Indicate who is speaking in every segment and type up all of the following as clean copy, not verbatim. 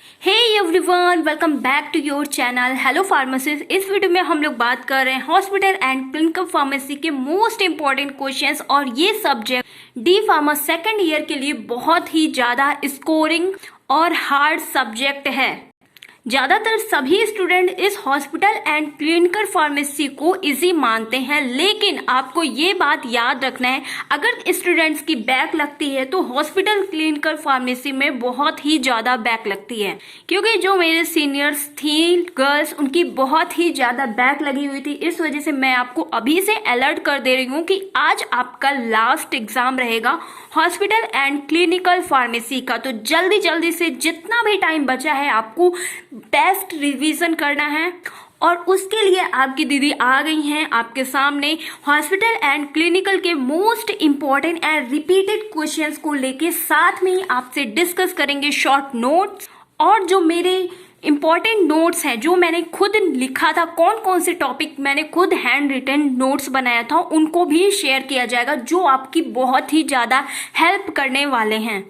Speaker 1: Hey everyone, welcome back to your channel hello pharmacist. इस video में हम लोग बात कर रहे हैं हॉस्पिटल एंड क्लिनिकल फार्मेसी के मोस्ट इंपॉर्टेंट क्वेश्चंस। और ये subject D pharma second year के लिए बहुत ही ज्यादा स्कोरिंग और हार्ड सब्जेक्ट है। ज्यादातर सभी स्टूडेंट इस हॉस्पिटल एंड क्लिनिकल फार्मेसी को इजी मानते हैं, लेकिन आपको ये बात याद रखना है, अगर स्टूडेंट्स की बैक लगती है तो हॉस्पिटल क्लिनिकल फार्मेसी में बहुत ही ज्यादा बैक लगती है। क्योंकि जो मेरे सीनियर्स थी गर्ल्स, उनकी बहुत ही ज्यादा बैक लगी हुई थी। इस वजह से मैं आपको अभी से अलर्ट कर दे रही हूँ कि आज आपका लास्ट एग्जाम रहेगा हॉस्पिटल एंड क्लिनिकल फार्मेसी का। तो जल्दी जल्दी से जितना भी टाइम बचा है आपको बेस्ट रिवीजन करना है। और उसके लिए आपकी दीदी आ गई हैं आपके सामने हॉस्पिटल एंड क्लिनिकल के most important and repeated questions को लेके, साथ में ही आपसे डिस्कस करेंगे शॉर्ट नोट्स। और जो मेरे इंपॉर्टेंट नोट्स हैं जो मैंने खुद लिखा था, कौन कौन से टॉपिक मैंने खुद हैंड रिटन नोट्स बनाया था, उनको भी शेयर किया जाएगा, जो आपकी बहुत ही ज्यादा हेल्प करने वाले हैं।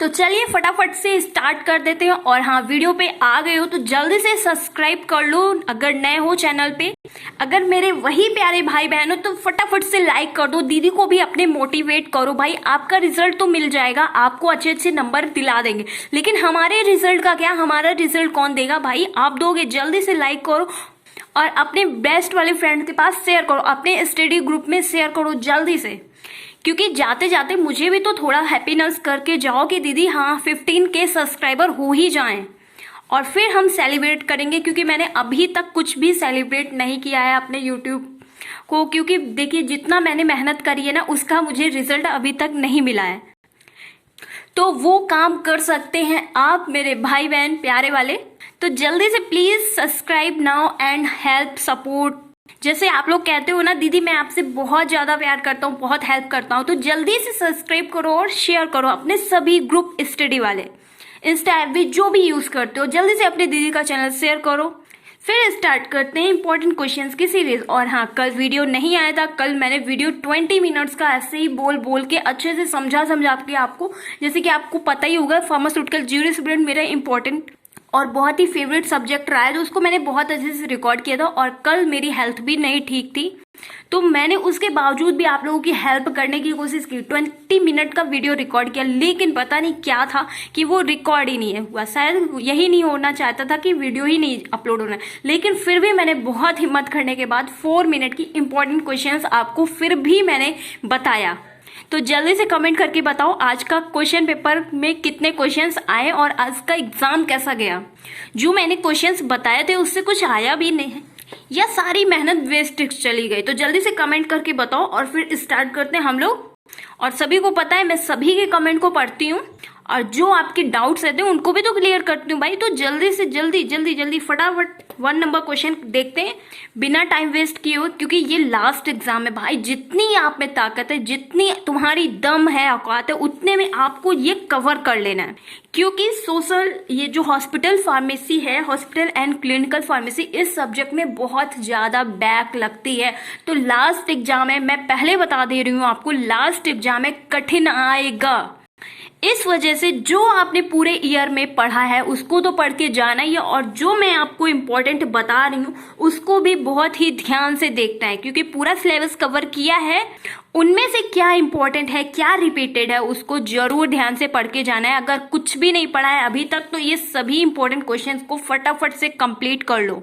Speaker 1: तो चलिए फटाफट से स्टार्ट कर देते हैं। और हाँ, वीडियो पे आ गए हो तो जल्दी से सब्सक्राइब कर लो अगर नए हो चैनल पे। अगर मेरे वही प्यारे भाई बहन हो तो फटाफट से लाइक कर दो। दीदी को भी अपने मोटिवेट करो। भाई आपका रिजल्ट तो मिल जाएगा, आपको अच्छे अच्छे नंबर दिला देंगे, लेकिन हमारे रिजल्ट का क्या, हमारा रिजल्ट कौन देगा भाई, आप दोगे। जल्दी से लाइक करो और अपने बेस्ट वाले फ्रेंड के पास शेयर करो, अपने स्टडी ग्रुप में शेयर करो जल्दी से। क्योंकि जाते जाते मुझे भी तो थोड़ा हैप्पीनेस करके जाओ कि दीदी हाँ 15K सब्सक्राइबर हो ही जाएं, और फिर हम सेलिब्रेट करेंगे। क्योंकि मैंने अभी तक कुछ भी सेलिब्रेट नहीं किया है अपने यूट्यूब को, क्योंकि देखिए जितना मैंने मेहनत करी है ना, उसका मुझे रिजल्ट अभी तक नहीं मिला है। तो वो काम कर सकते हैं आप मेरे भाई बहन प्यारे वाले। तो जल्दी से please subscribe now and help support. जैसे आप लोग कहते हो ना, दीदी मैं आपसे बहुत ज्यादा प्यार करता हूँ, बहुत हेल्प करता हूँ, तो जल्दी से सब्सक्राइब करो और शेयर करो अपने सभी ग्रुप स्टडी वाले, इंस्टा ऐप भी जो भी यूज करते हो, जल्दी से अपने दीदी का चैनल शेयर करो। फिर स्टार्ट करते हैं इंपॉर्टेंट क्वेश्चंस की सीरीज। और हाँ, कल वीडियो नहीं आया था, कल मैंने वीडियो 20 मिनट्स का ऐसे ही बोल बोल के अच्छे से समझा के आपको, जैसे कि आपको पता ही होगा फार्मास्यूटिकल ज्यूरिस्प्रूडेंस मेरा इंपॉर्टेंट और बहुत ही फेवरेट सब्जेक्ट रहा है, तो उसको मैंने बहुत अच्छे से रिकॉर्ड किया था। और कल मेरी हेल्थ भी नहीं ठीक थी, तो मैंने उसके बावजूद भी आप लोगों की हेल्प करने की कोशिश की, 20 मिनट का वीडियो रिकॉर्ड किया, लेकिन पता नहीं क्या था कि वो रिकॉर्ड ही नहीं हुआ। शायद यही नहीं होना चाहता था कि वीडियो ही नहीं अपलोड होना, लेकिन फिर भी मैंने बहुत हिम्मत करने के बाद 4 मिनट की इंपॉर्टेंट क्वेश्चंस आपको फिर भी मैंने बताया। तो जल्दी से कमेंट करके बताओ आज का क्वेश्चन पेपर में कितने क्वेश्चंस आए और आज का एग्जाम कैसा गया। जो मैंने क्वेश्चंस बताए थे उससे कुछ आया भी नहीं है या सारी मेहनत वेस्ट चली गई। तो जल्दी से कमेंट करके बताओ और फिर स्टार्ट करते हैं हम लोग। और सभी को पता है मैं सभी के कमेंट को पढ़ती हूँ और जो आपके डाउट्स रहते हैं उनको भी तो क्लियर करती हूँ भाई। तो जल्दी से जल्दी फटाफट 1 नंबर क्वेश्चन देखते हैं बिना टाइम वेस्ट किए हो, क्योंकि ये लास्ट एग्जाम है भाई। जितनी आप में ताकत है, जितनी तुम्हारी दम है, औकात है, उतने में आपको ये कवर कर लेना है। क्योंकि सोशल ये जो हॉस्पिटल फार्मेसी है, हॉस्पिटल एंड क्लिनिकल फार्मेसी, इस सब्जेक्ट में बहुत ज्यादा बैक लगती है। तो लास्ट एग्जाम है, मैं पहले बता दे रही हूँ आपको, लास्ट एग्जाम है, कठिन आएगा। इस वजह से जो आपने पूरे ईयर में पढ़ा है उसको तो पढ़ के जाना ही है, और जो मैं आपको इम्पोर्टेंट बता रही हूँ उसको भी बहुत ही ध्यान से देखना है, क्योंकि पूरा सिलेबस कवर किया है, उनमें से क्या इंपॉर्टेंट है, क्या रिपीटेड है, उसको जरूर ध्यान से पढ़ के जाना है। अगर कुछ भी नहीं पढ़ा है अभी तक तो ये सभी इंपॉर्टेंट क्वेश्चंस को फटाफट से कंप्लीट कर लो।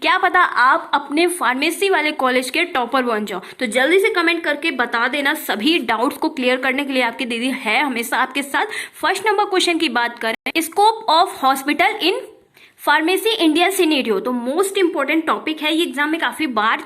Speaker 1: क्या पता आप अपने फार्मेसी वाले कॉलेज के टॉपर बन जाओ। तो जल्दी से कमेंट करके बता देना। सभी डाउट्स को क्लियर करने के लिए आपकी दीदी है हमेशा आपके साथ। फर्स्ट नंबर क्वेश्चन की बात करें, scope of hospital in pharmacy India scenario, तो मोस्ट इंपॉर्टेंट टॉपिक है, ये एग्जाम में काफी बार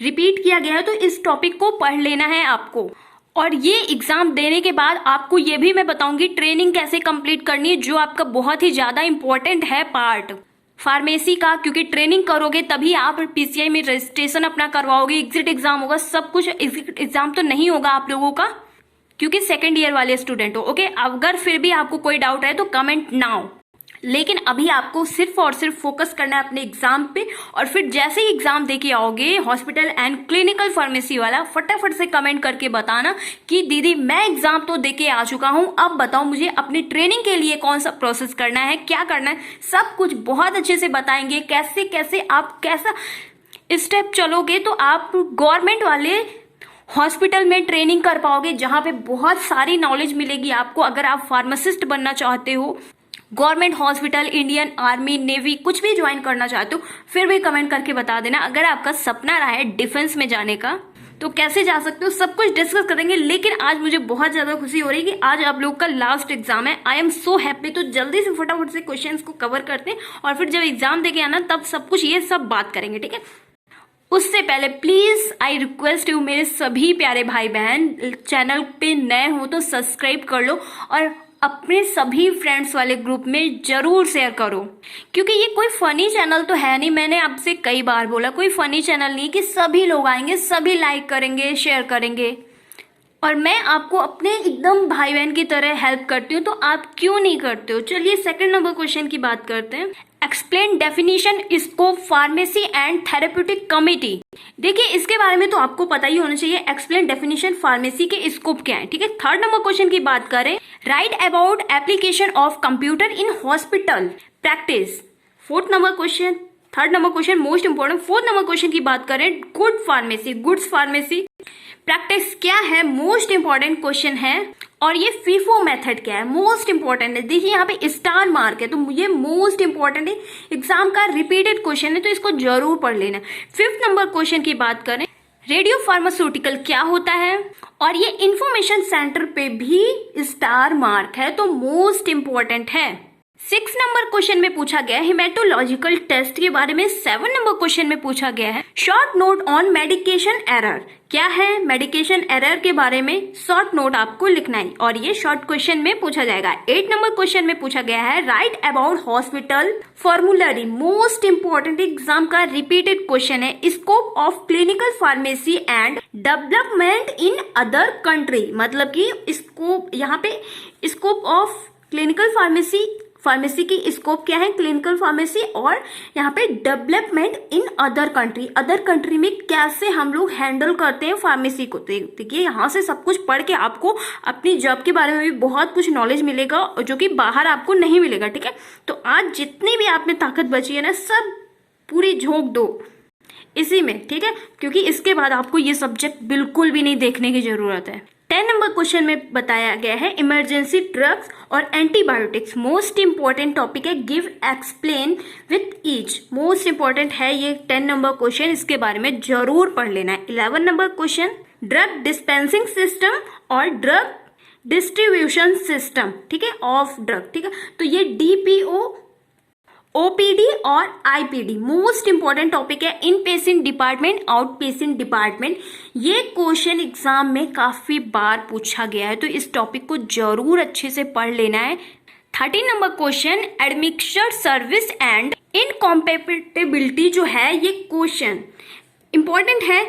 Speaker 1: रिपीट किया गया है, तो इस टॉपिक को पढ़ लेना है आपको। और ये एग्जाम देने के बाद आपको ये भी मैं बताऊंगी ट्रेनिंग कैसे कंप्लीट करनी है, जो आपका बहुत ही ज्यादा इंपॉर्टेंट है पार्ट फार्मेसी का। क्योंकि ट्रेनिंग करोगे तभी आप पीसीआई में रजिस्ट्रेशन अपना करवाओगे, एग्जिट एग्जाम होगा, सब कुछ। एग्जिट एग्जाम तो नहीं होगा आप लोगों का, क्योंकि सेकेंड ईयर वाले स्टूडेंट हो। ओके, अगर फिर भी आपको कोई डाउट है तो कमेंट नाउ। लेकिन अभी आपको सिर्फ और सिर्फ फोकस करना है अपने एग्जाम पे। और फिर जैसे ही एग्जाम देके आओगे हॉस्पिटल एंड क्लिनिकल फार्मेसी वाला, फटाफट से कमेंट करके बताना कि दीदी मैं एग्जाम तो देके आ चुका हूं, अब बताओ मुझे अपनी ट्रेनिंग के लिए कौन सा प्रोसेस करना है, क्या करना है, सब कुछ बहुत अच्छे से बताएंगे। कैसे कैसे आप कैसा स्टेप चलोगे तो आप गवर्नमेंट वाले हॉस्पिटल में ट्रेनिंग कर पाओगे, जहां पे बहुत सारी नॉलेज मिलेगी आपको। अगर आप फार्मासिस्ट बनना चाहते हो, government hospital, Indian army, navy कुछ भी ज्वाइन करना चाहते हो, फिर भी कमेंट करके बता देना। अगर आपका सपना रहा है डिफेंस में जाने का तो कैसे जा सकते हो, सब कुछ डिस्कस करेंगे। लेकिन आज मुझे बहुत ज्यादा खुशी हो रही है कि आज आप लोग का लास्ट एग्जाम है। I am so happy. तो जल्दी से फटाफट से क्वेश्चंस को कवर करते हैं और फिर जब एग्जाम देके आना तब सब कुछ ये सब बात करेंगे, ठीक है। उससे पहले प्लीज आई रिक्वेस्ट यू, मेरे सभी प्यारे भाई बहन, चैनल पे नए हो तो सब्सक्राइब कर लो और अपने सभी फ्रेंड्स वाले ग्रुप में जरूर शेयर करो, क्योंकि ये कोई फनी चैनल तो है नहीं। मैंने आपसे कई बार बोला कोई फनी चैनल नहीं कि सभी लोग आएंगे, सभी लाइक करेंगे, शेयर करेंगे और मैं आपको अपने एकदम भाई बहन की तरह हेल्प करती हूँ, तो आप क्यों नहीं करते हो। चलिए सेकंड नंबर क्वेश्चन की बात करते हैं। Explain definition scope pharmacy and therapeutic committee. देखिए इसके बारे में तो आपको पता ही होना चाहिए, एक्सप्लेन डेफिनेशन फार्मेसी के स्कोप क्या है, ठीक है। थर्ड नंबर क्वेश्चन की बात करें, right about application of computer in hospital practice. Fourth number question, third number question most important. Fourth number question की बात करें, good pharmacy, goods pharmacy practice क्या है, मोस्ट इंपॉर्टेंट क्वेश्चन है। और ये फीफो मेथड क्या है, मोस्ट इंपॉर्टेंट है। देखिए यहाँ पे स्टार मार्क है तो ये मोस्ट इंपॉर्टेंट है, एग्जाम का रिपीटेड क्वेश्चन है, तो इसको जरूर पढ़ लेना। फिफ्थ नंबर क्वेश्चन की बात करें, रेडियो फार्मास्यूटिकल क्या होता है, और ये इंफॉर्मेशन सेंटर पे भी स्टार मार्क है, तो मोस्ट इंपॉर्टेंट है। 6 नंबर क्वेश्चन में पूछा गया है हेमेटोलॉजिकल टेस्ट के बारे में। 7 नंबर क्वेश्चन में पूछा गया है short note on medication error. क्या है, मेडिकेशन एरर के बारे में शॉर्ट नोट आपको लिखना है और ये शॉर्ट क्वेश्चन में पूछा जाएगा। 8 नंबर क्वेश्चन में पूछा गया है right about hospital formulary, most important exam का रिपीटेड क्वेश्चन है। Scope of clinical pharmacy and development in other country, मतलब कि स्कोप, यहाँ पे स्कोप ऑफ क्लिनिकल फार्मेसी की स्कोप क्या है, क्लिनिकल फार्मेसी, और यहाँ पे development in other country, other country में कैसे हम लोग हैंडल करते हैं फार्मेसी को। देखिए यहाँ से सब कुछ पढ़ के आपको अपनी जॉब के बारे में भी बहुत कुछ नॉलेज मिलेगा जो कि बाहर आपको नहीं मिलेगा, ठीक है। तो आज जितनी भी आप में ताकत बची है ना, सब पूरी झोंक दो इसी में, ठीक है, क्योंकि इसके बाद आपको ये सब्जेक्ट बिल्कुल भी नहीं देखने की जरूरत है। 10 नंबर क्वेश्चन में बताया गया है इमरजेंसी ड्रग्स और एंटीबायोटिक्स, मोस्ट इंपॉर्टेंट टॉपिक है। Give explain with each, most important है ये 10 नंबर क्वेश्चन, इसके बारे में जरूर पढ़ लेना है। 11 number question, drug dispensing system और ड्रग डिस्ट्रीब्यूशन सिस्टम, ठीक है, ऑफ ड्रग, ठीक है। तो ये DPO, OPD और IPD मोस्ट इंपॉर्टेंट टॉपिक है। In patient department, out patient department, ये क्वेश्चन एग्जाम में काफी बार पूछा गया है, तो इस टॉपिक को जरूर अच्छे से पढ़ लेना है। 13 number question, admixture service and incompatibility जो है ये क्वेश्चन इंपॉर्टेंट है।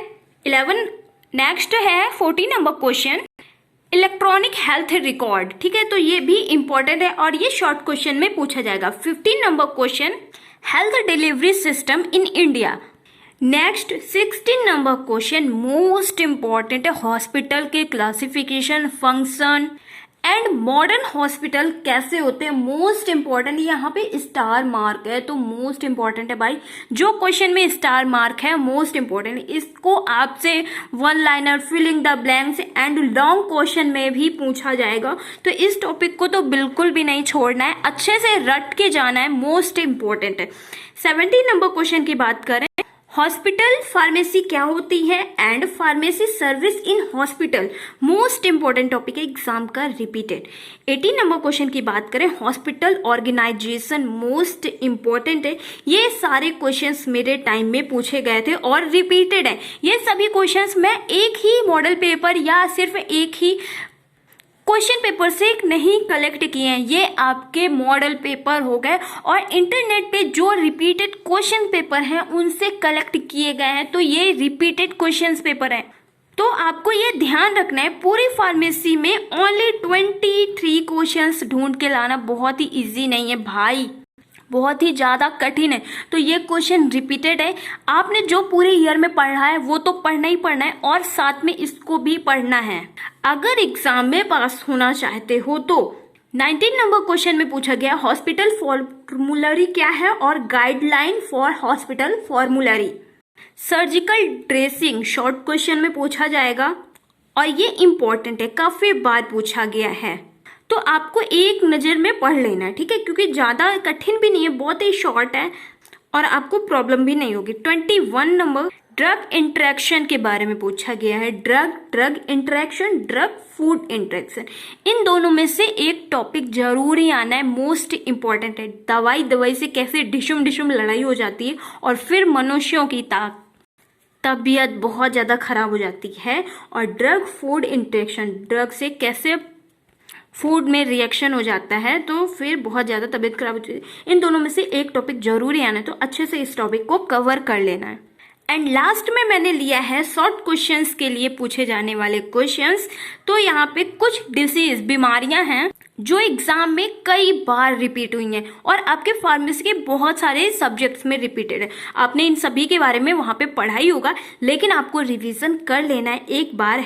Speaker 1: 11 नेक्स्ट है 14 number question, electronic health record, ठीक है, तो ये भी इंपॉर्टेंट है और ये शॉर्ट क्वेश्चन में पूछा जाएगा। 15 number question, health delivery system in India. Next 16 number question, most important है, हॉस्पिटल के classification, function and modern hospital कैसे होते हैं, मोस्ट इंपॉर्टेंट। यहाँ पे स्टार मार्क है तो मोस्ट इंपॉर्टेंट है भाई, जो क्वेश्चन में स्टार मार्क है मोस्ट इंपॉर्टेंट। इसको आपसे one liner, filling the blanks and long question में भी पूछा जाएगा, तो इस टॉपिक को तो बिल्कुल भी नहीं छोड़ना है, अच्छे से रट के जाना है, मोस्ट इंपॉर्टेंट है। 17 नंबर क्वेश्चन की बात करें, हॉस्पिटल फार्मेसी क्या होती है and pharmacy service in hospital, most important topic है, एग्जाम का रिपीटेड। 18 नंबर क्वेश्चन की बात करें, हॉस्पिटल ऑर्गेनाइजेशन, मोस्ट इंपॉर्टेंट है। ये सारे क्वेश्चंस मेरे टाइम में पूछे गए थे और रिपीटेड है। ये सभी क्वेश्चंस मैं एक ही मॉडल पेपर या सिर्फ एक ही क्वेश्चन पेपर से नहीं कलेक्ट किए हैं, ये आपके मॉडल पेपर हो गए और इंटरनेट पे जो रिपीटेड क्वेश्चन पेपर हैं उनसे कलेक्ट किए गए हैं, तो ये रिपीटेड क्वेश्चन पेपर है। तो आपको ये ध्यान रखना है, पूरी फार्मेसी में ओनली 23 क्वेश्चंस ढूंढ के लाना बहुत ही इजी नहीं है भाई। बहुत ही ज़्यादा कठिन है। तो ये क्वेश्चन रिपीटेड है। आपने जो पूरे ईयर में पढ़ा है वो तो पढ़ना ही पढ़ना है और साथ में इसको भी पढ़ना है। अगर एग्जाम में पास होना चाहते हो तो 19 नंबर क्वेश्चन में पूछा गया हॉस्पिटल फॉर्मूलरी क्या है और guideline for hospital formulary. Surgical dressing short question में पूछा जाएगा और ये इंपॉर्टेंट है, काफी बार पूछा गया है। तो आपको एक नज़र में पढ़ लेना है, ठीक है, क्योंकि ज़्यादा कठिन भी नहीं है, बहुत ही शॉर्ट है और आपको प्रॉब्लम भी नहीं होगी। 21 नंबर ड्रग इंटरेक्शन के बारे में पूछा गया है। Drug interaction, drug food interaction, इन दोनों में से एक टॉपिक जरूर ही आना है, मोस्ट इंपॉर्टेंट है। दवाई से कैसे डिशुम लड़ाई हो जाती है और फिर मनुष्यों की तबीयत बहुत ज़्यादा खराब हो जाती है। और ड्रग फूड इंटरेक्शन, ड्रग से कैसे फूड में रिएक्शन हो जाता है तो फिर बहुत ज़्यादा तबीयत खराब हो जाती है। इन दोनों में से एक टॉपिक जरूरी आना है, तो अच्छे से इस टॉपिक को कवर कर लेना है। एंड लास्ट में मैंने लिया है शॉर्ट क्वेश्चंस के लिए पूछे जाने वाले क्वेश्चंस। तो यहाँ पे कुछ डिसीज, बीमारियां हैं जो एग्जाम में कई बार रिपीट हुई हैं और आपके फार्मेसी के बहुत सारे सब्जेक्ट्स में रिपीटेड है। आपने इन सभी के बारे में वहां पे पढ़ा ही होगा, लेकिन आपको रिवीजन कर लेना है एक बार।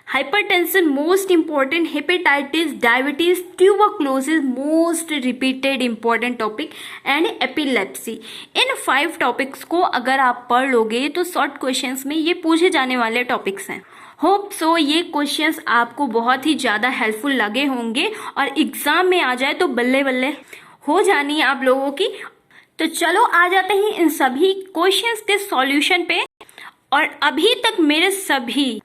Speaker 1: Hypertension most important, hepatitis, diabetes, tuberculosis most repeated important topic and epilepsy. इन 5 टॉपिक्स को अगर आप पढ़ लोगे तो शॉर्ट क्वेश्चंस में ये पूछे जाने वाले टॉपिक्स हैं। होप सो ये क्वेश्चंस आपको बहुत ही ज़्यादा हेल्पफुल लगे होंगे और एग्जाम में आ जाए तो बल्ले बल्ले हो जानी है आप लोगों की। तो चलो आ जाते हैं इन सभी क्वेश्चंस के सॉल्यूशन पे। और अभी तक मेरे सभी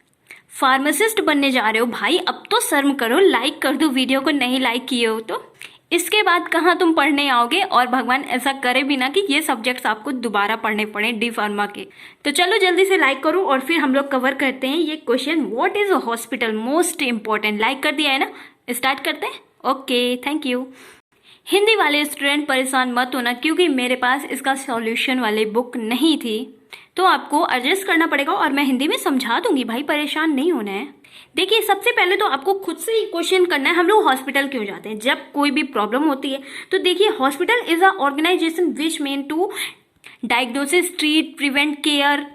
Speaker 1: फार्मासिस्ट बनने जा रहे हो भाई, अब तो शर्म करो, लाइक कर दो वीडियो को, नहीं लाइक किए हो तो। इसके बाद कहाँ तुम पढ़ने आओगे, और भगवान ऐसा करे भी ना कि ये सब्जेक्ट्स आपको दोबारा पढ़ने पड़े डी फार्मा के। तो चलो जल्दी से लाइक करो और फिर हम लोग कवर करते हैं ये question. What is a hospital, most important. Like कर दिया है ना, स्टार्ट करते हैं। Okay, thank you. हिंदी वाले स्टूडेंट परेशान मत होना, क्योंकि मेरे पास इसका सॉल्यूशन वाली बुक नहीं थी, तो आपको एडजस्ट करना पड़ेगा और मैं हिंदी में समझा दूंगी भाई, परेशान नहीं होना है। देखिए, सबसे पहले तो आपको खुद से ही क्वेश्चन करना है, हम लोग हॉस्पिटल क्यों जाते हैं जब कोई भी प्रॉब्लम होती है। तो देखिए, hospital is a organization which main to diagnosis, treat, prevent, care,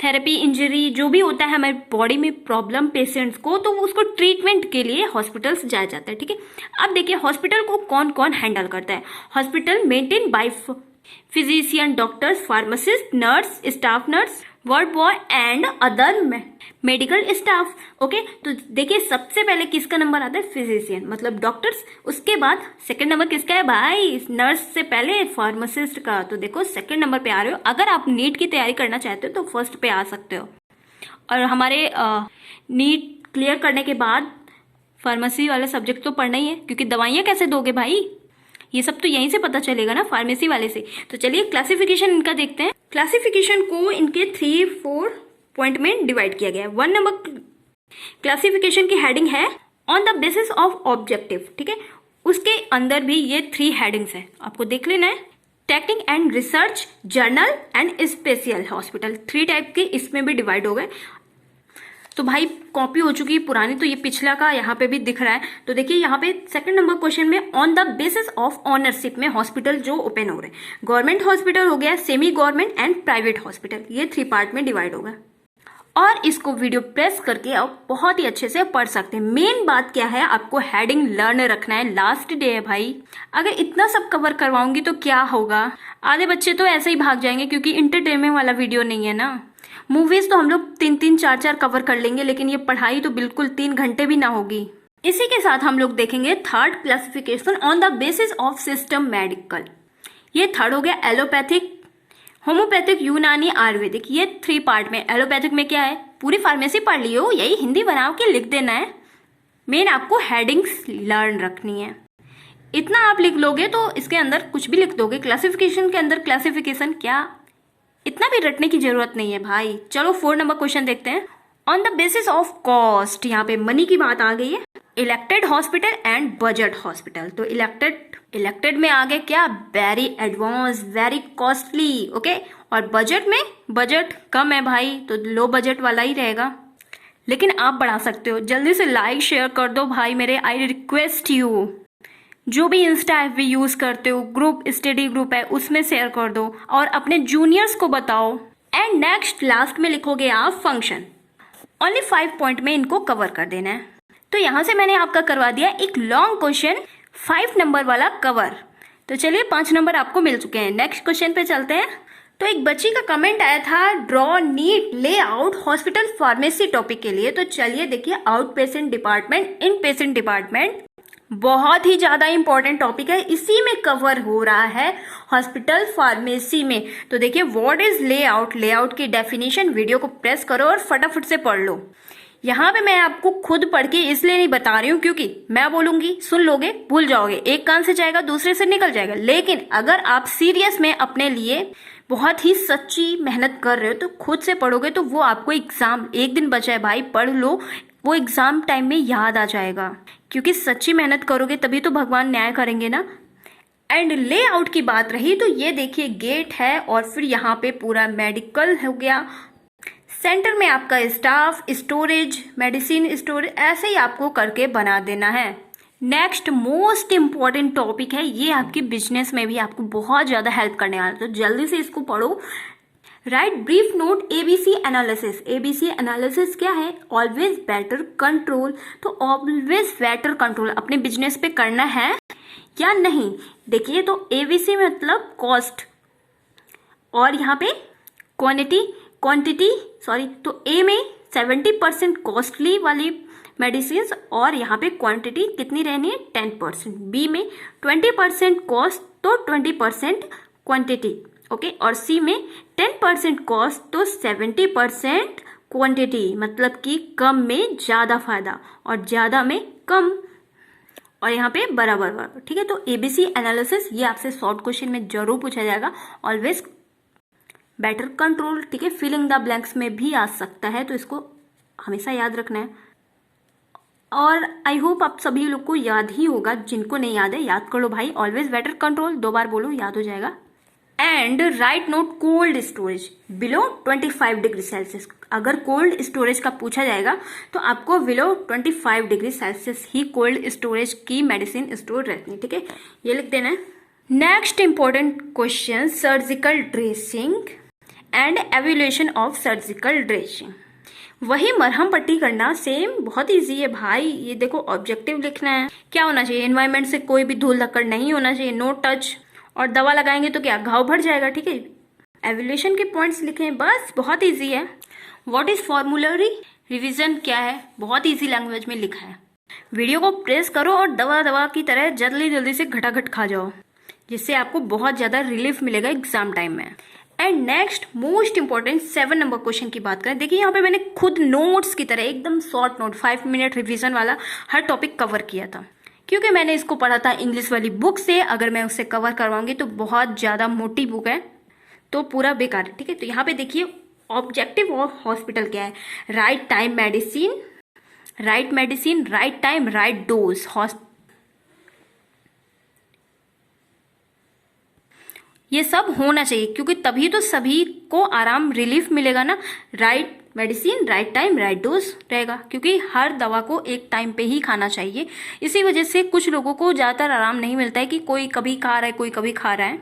Speaker 1: therapy, injury, जो भी होता है हमारे बॉडी में प्रॉब्लम पेशेंट्स को, तो उसको ट्रीटमेंट के लिए हॉस्पिटल्स जाया जाता है, ठीक है। अब देखिए, हॉस्पिटल को कौन कौन हैंडल करता है। Hospital maintain by physician, doctors, pharmacist, nurse, staff nurse, ward boy and other medical staff. Okay, तो देखिए सबसे पहले किसका नंबर आता है, फिजिशियन मतलब डॉक्टर्स। उसके बाद सेकंड नंबर किसका है भाई, नर्स से पहले फार्मासिस्ट का। तो देखो सेकंड नंबर पे आ रहे हो। अगर आप नीट की तैयारी करना चाहते हो तो फर्स्ट पे आ सकते हो। और हमारे नीट क्लियर करने के बाद फार्मेसी वाले सब्जेक्ट तो पढ़ना ही है, क्योंकि दवाइयाँ कैसे दोगे भाई, ये सब तो यहीं से पता चलेगा ना, फार्मेसी वाले से। तो चलिए क्लासिफिकेशन इनका देखते हैं। क्लासिफिकेशन को इनके 3-4 पॉइंट में डिवाइड किया गया है। 1 नंबर क्लासिफिकेशन की हेडिंग है on the basis of objective, ठीक है। उसके अंदर भी ये 3 हेडिंग्स है, आपको देख लेना है। Technique and research, journal and special hospital, 3 type के इसमें भी डिवाइड हो गए। तो भाई कॉपी हो चुकी है पुरानी, तो ये पिछला का यहाँ पे भी दिख रहा है। तो देखिए यहाँ पे सेकंड नंबर क्वेश्चन में on the basis of ownership में हॉस्पिटल जो ओपन हो रहे हैं, गवर्नमेंट हॉस्पिटल हो गया, semi government and private hospital, ये 3 पार्ट में डिवाइड होगा। और इसको वीडियो प्रेस करके आप बहुत ही अच्छे से पढ़ सकते हैं। मेन बात क्या है, आपको हेडिंग लर्न रखना है। लास्ट डे है भाई, अगर इतना सब कवर करवाऊंगी तो क्या होगा, आधे बच्चे तो ऐसे ही भाग जाएंगे, क्योंकि इंटरटेनमेंट वाला वीडियो नहीं है ना। मूवीज तो हम लोग 3-3, 4-4 कवर कर लेंगे, लेकिन ये पढ़ाई तो बिल्कुल 3 घंटे भी ना होगी। इसी के साथ हम लोग देखेंगे third classification on the basis of system medical. ये थर्ड हो गया एलोपैथिक, होम्योपैथिक, यूनानी, आयुर्वेदिक, ये 3 पार्ट में। एलोपैथिक में क्या है, पूरी फार्मेसी पढ़ लियो, यही हिंदी बनाओ के लिख देना है। मेन आपको हेडिंग्स लर्न रखनी है, इतना आप लिख लोगे तो इसके अंदर कुछ भी लिख दोगे। क्लासिफिकेशन के अंदर क्लासिफिकेशन क्या, इतना भी रटने की जरूरत नहीं है भाई। चलो 4 नंबर क्वेश्चन देखते हैं। On the basis of cost, यहाँ पे मनी की बात आ गई है। Elected hospital and budget hospital, तो इलेक्टेड में आ गए क्या, very advance, very costly, okay. और बजट में, बजट कम है भाई, तो लो बजट वाला ही रहेगा, लेकिन आप बढ़ा सकते हो। जल्दी से लाइक शेयर कर दो भाई मेरे, आई रिक्वेस्ट यू। जो भी इंस्टा ऐप भी यूज करते हो, ग्रुप स्टडी ग्रुप है उसमें शेयर कर दो और अपने जूनियर्स को बताओ। एंड नेक्स्ट लास्ट में लिखोगे आप फंक्शन। ओनली 5 पॉइंट में इनको कवर कर देना है। तो यहां से मैंने आपका करवा दिया एक लॉन्ग क्वेश्चन 5 नंबर वाला कवर। तो चलिए 5 नंबर आपको मिल चुके हैं। नेक्स्ट क्वेश्चन पे चलते हैं। तो एक बच्ची का कमेंट आया था draw NEET layout hospital pharmacy topic के लिए। तो चलिए देखिए, आउट पेशेंट डिपार्टमेंट, इन पेशेंट डिपार्टमेंट बहुत ही ज्यादा इंपॉर्टेंट टॉपिक है, इसी में कवर हो रहा है हॉस्पिटल फार्मेसी में। तो देखिए व्हाट इज लेआउट, लेआउट की डेफिनेशन वीडियो को प्रेस करो और फटाफट से पढ़ लो। यहाँ पे मैं आपको खुद पढ़ के इसलिए नहीं बता रही हूँ क्योंकि मैं बोलूंगी सुन लोगे भूल जाओगे, एक कान से जाएगा दूसरे से निकल जाएगा। लेकिन अगर आप सीरियस में अपने लिए बहुत ही सच्ची मेहनत कर रहे हो तो खुद से पढ़ोगे तो वो आपको एग्जाम, एक दिन बचा है भाई पढ़ लो, वो एग्जाम टाइम में याद आ जाएगा। क्योंकि सच्ची मेहनत करोगे तभी तो भगवान न्याय करेंगे ना। एंड लेआउट की बात रही तो ये देखिए गेट है और फिर यहाँ पे पूरा मेडिकल हो गया, सेंटर में आपका स्टाफ, स्टोरेज, मेडिसिन स्टोरेज, ऐसे ही आपको करके बना देना है। नेक्स्ट मोस्ट इम्पॉर्टेंट टॉपिक है, ये आपकी बिजनेस में भी आपको बहुत ज्यादा हेल्प करने वाला है, तो जल्दी से इसको पढ़ो। Right brief note ABC analysis. ABC analysis क्या है? Always better control. तो ऑलवेज बेटर कंट्रोल अपने बिजनेस पे करना है या नहीं? देखिए तो एबीसी मतलब कॉस्ट और यहाँ पे क्वांटिटी सॉरी, तो ए में 70% कॉस्टली वाली मेडिसिन और यहाँ पे क्वांटिटी कितनी रहनी है 10%। बी में 20% कॉस्ट तो 20% क्वांटिटी, ओके। और सी में 10% कॉस्ट तो 70% क्वांटिटी, मतलब कि कम में ज्यादा फायदा और ज्यादा में कम, और यहाँ पे बराबर, ठीक है। तो एबीसी एनालिसिस ये आपसे शॉर्ट क्वेश्चन में जरूर पूछा जाएगा। ऑलवेज बेटर कंट्रोल, ठीक है। फिलिंग द ब्लैंक्स में भी आ सकता है, तो इसको हमेशा याद रखना है। और आई होप आप सभी लोग को याद ही होगा, जिनको नहीं याद है याद कर लो भाई। ऑलवेज बेटर कंट्रोल 2 बार बोलो, याद हो जाएगा। And right note cold storage below 25 degree Celsius. अगर कोल्ड स्टोरेज का पूछा जाएगा तो आपको बिलो 25 डिग्री सेल्सियस ही कोल्ड स्टोरेज की मेडिसिन स्टोर रहती है, ठीक है, ये लिख देना है। Next important question, surgical dressing and evaluation of surgical dressing. वही मरहम पट्टी करना, सेम, बहुत इजी है भाई। ये देखो ऑब्जेक्टिव लिखना है, क्या होना चाहिए, एनवायरमेंट से कोई भी धूल धक्कड़ नहीं होना चाहिए, नो टच, और दवा लगाएंगे तो क्या घाव भर जाएगा, ठीक है। एवेल्यूएशन के पॉइंट्स लिखे हैं, बस बहुत इजी है। व्हाट इज फॉर्मुलरी रिवीजन क्या है, बहुत इजी लैंग्वेज में लिखा है। वीडियो को प्रेस करो और दवा की तरह जल्दी जल्दी से घटाघट खा जाओ, जिससे आपको बहुत ज्यादा रिलीफ मिलेगा एग्जाम टाइम में। And next most important 7 number question की बात करें। देखिए यहाँ पे मैंने खुद नोट्स की तरह एकदम शॉर्ट नोट 5 मिनट रिवीजन वाला हर टॉपिक कवर किया था, क्योंकि मैंने इसको पढ़ा था इंग्लिश वाली बुक से। अगर मैं उससे कवर करवाऊंगी तो बहुत ज्यादा मोटी बुक है, तो पूरा बेकार है, ठीक है। तो यहाँ पे देखिए ऑब्जेक्टिव ऑफ हॉस्पिटल क्या है, right time medicine, right time right dose. ये सब होना चाहिए, क्योंकि तभी तो सभी को आराम रिलीफ मिलेगा ना। Right medicine, right time, right dose रहेगा, क्योंकि हर दवा को एक टाइम पे ही खाना चाहिए। इसी वजह से कुछ लोगों को ज्यादातर आराम नहीं मिलता है कि कोई कभी खा रहा है, कोई कभी खा रहा है।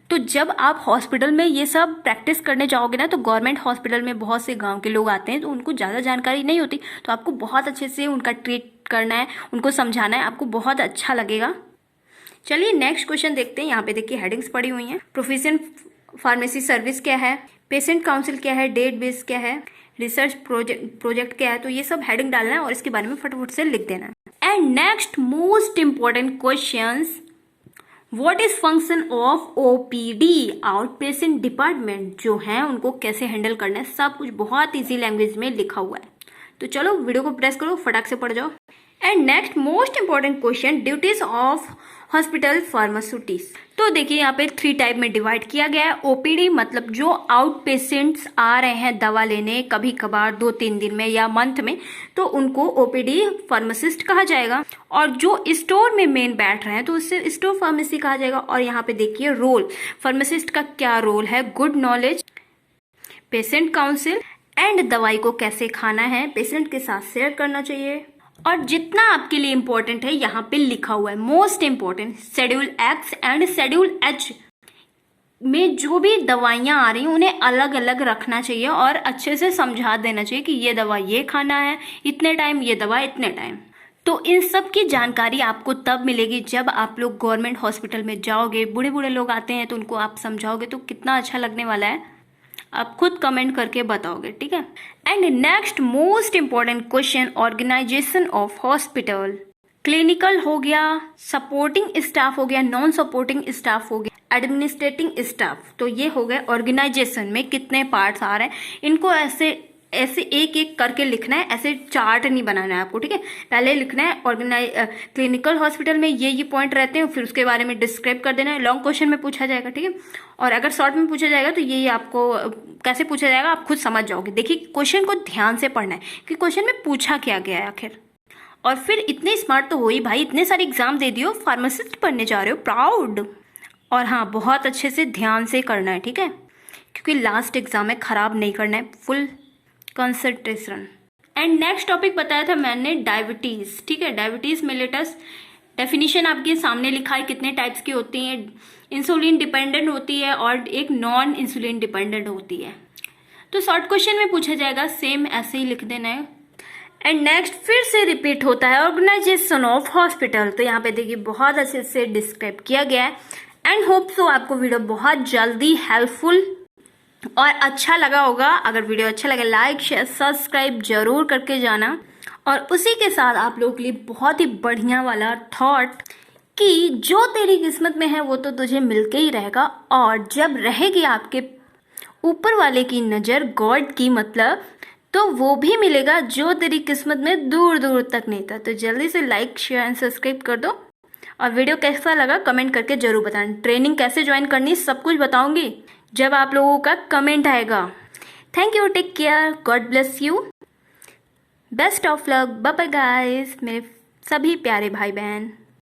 Speaker 1: तो जब आप हॉस्पिटल में ये सब प्रैक्टिस करने जाओगे ना, तो गवर्नमेंट हॉस्पिटल में बहुत से गांव के लोग आते हैं, तो उनको ज़्यादा जानकारी नहीं होती, तो आपको बहुत अच्छे से उनका ट्रीट करना है, उनको समझाना है, आपको बहुत अच्छा लगेगा। चलिए नेक्स्ट क्वेश्चन देखते हैं। यहाँ पे देखिए हेडिंग्स पड़ी हुई हैं। प्रोफेशन फार्मेसी सर्विस क्या है, पेशेंट काउंसिल क्या है, डेट बेस क्या है, रिसर्च प्रोजेक्ट क्या है। तो ये सब हेडिंग डालना है और इसके बारे में फटाफट से लिख देना है। And next most important questions, what is function of OPD, out patient department जो है उनको कैसे हैंडल करना है, सब कुछ बहुत इजी लैंग्वेज में लिखा हुआ है। तो चलो वीडियो को प्रेस करो, फटाक से पढ़ जाओ। And next most important question, duties of hospital pharmaceutist. तो देखिए यहाँ पे 3 टाइप में डिवाइड किया गया है। ओपीडी मतलब जो आउट पेशेंट्स आ रहे हैं दवा लेने कभी कभार 2-3 दिन में या मंथ में, तो उनको ओपीडी फार्मासिस्ट कहा जाएगा। और जो स्टोर में मेन बैठ रहे हैं तो उससे स्टोर फार्मेसी कहा जाएगा। और यहाँ पे देखिए रोल, फार्मासिस्ट का क्या रोल है, good knowledge, patient council and दवाई को कैसे खाना है पेशेंट के साथ शेयर करना चाहिए, और जितना आपके लिए इम्पोर्टेंट है यहाँ पे लिखा हुआ है, most important, schedule x and schedule H में जो भी दवाइयाँ आ रही हैं उन्हें अलग अलग रखना चाहिए और अच्छे से समझा देना चाहिए कि ये दवा ये खाना है इतने टाइम, ये दवा इतने टाइम। तो इन सब की जानकारी आपको तब मिलेगी जब आप लोग गवर्नमेंट हॉस्पिटल में जाओगे। बूढ़े बूढ़े लोग आते हैं तो उनको आप समझाओगे तो कितना अच्छा लगने वाला है, आप खुद कमेंट करके बताओगे, ठीक है। And next most important question, organization of hospital. Clinical हो गया, सपोर्टिंग स्टाफ हो गया, नॉन सपोर्टिंग स्टाफ हो गया, एडमिनिस्ट्रेटिंग स्टाफ। तो ये हो गया ऑर्गेनाइजेशन में कितने पार्ट्स आ रहे हैं, इनको ऐसे ऐसे एक एक करके लिखना है, ऐसे चार्ट नहीं बनाना है आपको, ठीक है। पहले लिखना है क्लिनिकल हॉस्पिटल में ये पॉइंट रहते हैं, फिर उसके बारे में डिस्क्राइब कर देना है। लॉन्ग क्वेश्चन में पूछा जाएगा, ठीक है। और अगर शॉर्ट में पूछा जाएगा तो ये आपको कैसे पूछा जाएगा आप खुद समझ जाओगे। देखिए क्वेश्चन को ध्यान से पढ़ना है कि क्वेश्चन में पूछा क्या गया है आखिर। और फिर इतने स्मार्ट तो हो ही भाई, इतने सारे एग्जाम दे दियो, फार्मासिस्ट पढ़ने जा रहे हो, प्राउड। और हाँ, बहुत अच्छे से ध्यान से करना है, ठीक है, क्योंकि लास्ट एग्जाम है, खराब नहीं करना है, full concentration. And next topic बताया था मैंने, डायबिटीज, ठीक है। डायबिटीज मिलेटस डेफिनेशन आपके सामने लिखा है, कितने टाइप्स की होती हैं। इंसुलिन डिपेंडेंट होती है और एक नॉन इंसुलिन डिपेंडेंट होती है। तो शॉर्ट क्वेश्चन में पूछा जाएगा, सेम ऐसे ही लिख देना है। एंड नेक्स्ट फिर से रिपीट होता है, ऑर्गेनाइजेशन ऑफ हॉस्पिटल। तो यहाँ पे देखिए बहुत अच्छे से डिस्क्राइब किया गया है। एंड होप सो आपको वीडियो बहुत जल्दी हेल्पफुल और अच्छा लगा होगा। अगर वीडियो अच्छा लगे लाइक शेयर सब्सक्राइब जरूर करके जाना। और उसी के साथ आप लोगों के लिए बहुत ही बढ़िया वाला थॉट कि जो तेरी किस्मत में है वो तो तुझे मिलके ही रहेगा, और जब रहेगी आपके ऊपर वाले की नज़र, गॉड की मतलब, तो वो भी मिलेगा जो तेरी किस्मत में दूर दूर तक नहीं था। तो जल्दी से लाइक शेयर एंड सब्सक्राइब कर दो। और वीडियो कैसा लगा कमेंट करके जरूर बताना। ट्रेनिंग कैसे ज्वाइन करनी सब कुछ बताऊंगी जब आप लोगों का कमेंट आएगा। Thank you, take care, God bless you, best of luck, bye bye guys, मेरे सभी प्यारे भाई बहन।